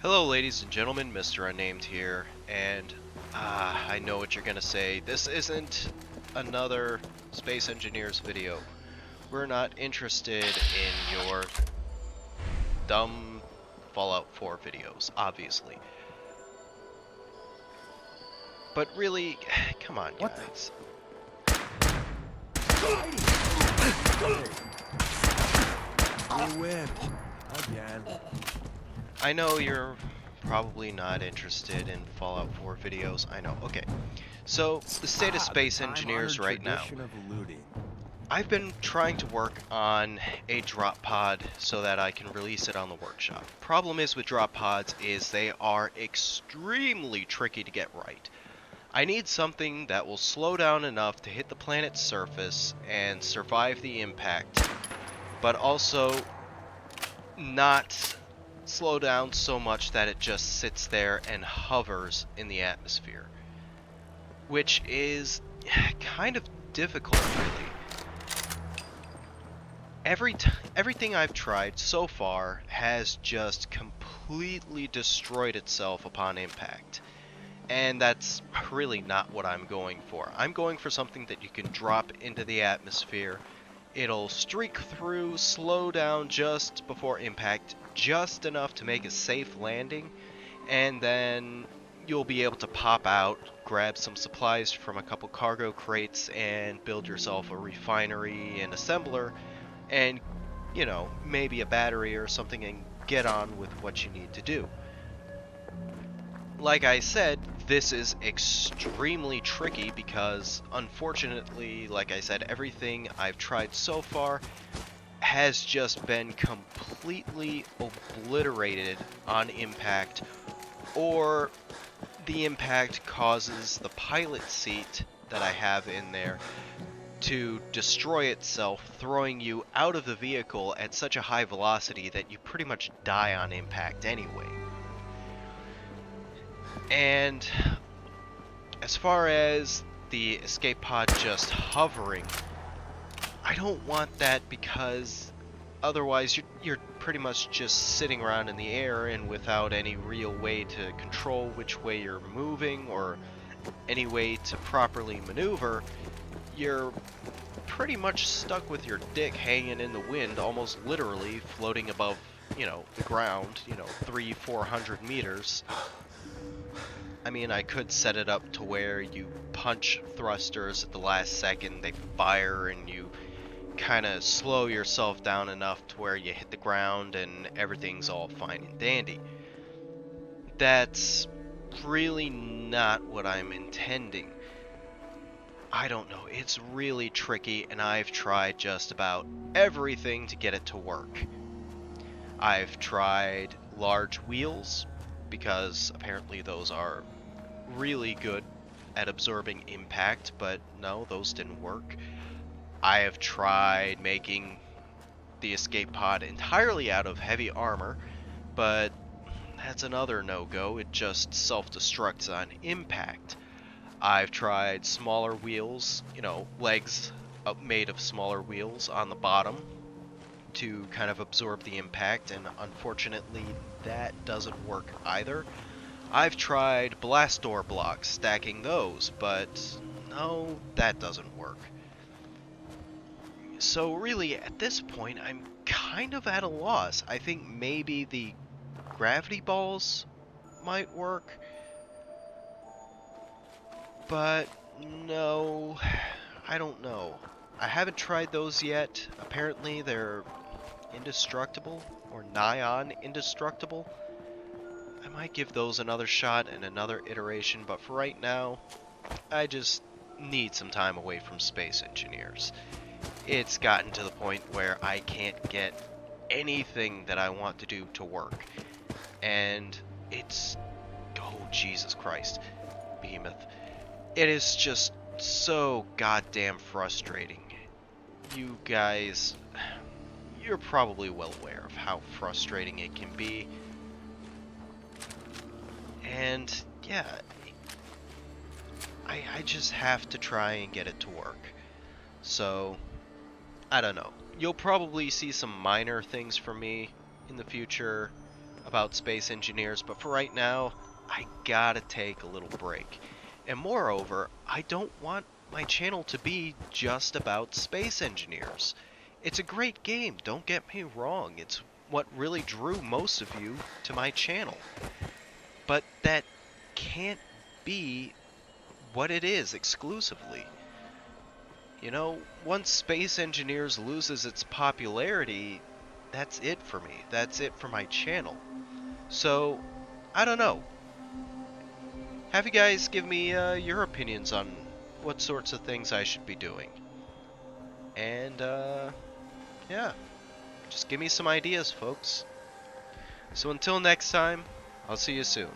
Hello ladies and gentlemen, Mr. Unnamed here, and I know what you're gonna say. This isn't another Space Engineers video. We're not interested in your dumb Fallout 4 videos, obviously. But really, come on What guys. You win. Again. I know you're probably not interested in Fallout 4 videos, I know. Okay, so the state of Space Engineers right now. Tradition of looting. I've been trying to work on a drop pod so that I can release it on the workshop. Problem is with drop pods is they are extremely tricky to get right. I need something that will slow down enough to hit the planet's surface and survive the impact, but also not slow down so much that it just sits there and hovers in the atmosphere, which is kind of difficult really. Everything I've tried so far has just completely destroyed itself upon impact. And that's really not what I'm going for. I'm going for something that you can drop into the atmosphere. It'll streak through, slow down just before impact, just enough to make a safe landing, and then you'll be able to pop out, grab some supplies from a couple cargo crates, and build yourself a refinery and assembler, and, you know, maybe a battery or something, and get on with what you need to do. Like I said, this is extremely tricky because, unfortunately, like I said, everything I've tried so far has just been completely obliterated on impact, or the impact causes the pilot seat that I have in there to destroy itself, throwing you out of the vehicle at such a high velocity that you pretty much die on impact anyway. And as far as the escape pod just hovering, I don't want that because otherwise you're pretty much just sitting around in the air and without any real way to control which way you're moving or any way to properly maneuver. You're pretty much stuck with your dick hanging in the wind, almost literally floating above, the ground, 300-400 meters. I mean, I could set it up to where you punch thrusters at the last second, they fire, and you kind of slow yourself down enough to where you hit the ground and everything's all fine and dandy. That's really not what I'm intending. I don't know, it's really tricky, and I've tried just about everything to get it to work. I've tried large wheels, because apparently those are really good at absorbing impact, but no, those didn't work. I have tried making the escape pod entirely out of heavy armor, but that's another no-go, it just self-destructs on impact. I've tried smaller wheels, legs made of smaller wheels on the bottom to kind of absorb the impact, and unfortunately that doesn't work either. I've tried blast door blocks, stacking those, but no, that doesn't work. So really, at this point, I'm kind of at a loss. I think maybe the gravity balls might work, but no, I don't know. I haven't tried those yet. Apparently they're indestructible, or nigh on indestructible. I might give those another shot and another iteration, but for right now, I just need some time away from Space Engineers. It's gotten to the point where I can't get anything that I want to do to work. And it's... oh, Jesus Christ. Behemoth. It is just so goddamn frustrating. You guys... you're probably well aware of how frustrating it can be. And, yeah... I just have to try and get it to work. So... I don't know. You'll probably see some minor things from me in the future. about space engineers, but for right now, I gotta take a little break. And moreover, I don't want my channel to be just about space engineers. It's a great game, don't get me wrong. It's what really drew most of you to my channel. But that can't be what it is exclusively. You know, once Space Engineers loses its popularity, that's it for me. That's it for my channel. So, I don't know. Have you guys give me your opinions on what sorts of things I should be doing. And, yeah. Just give me some ideas, folks. So until next time, I'll see you soon.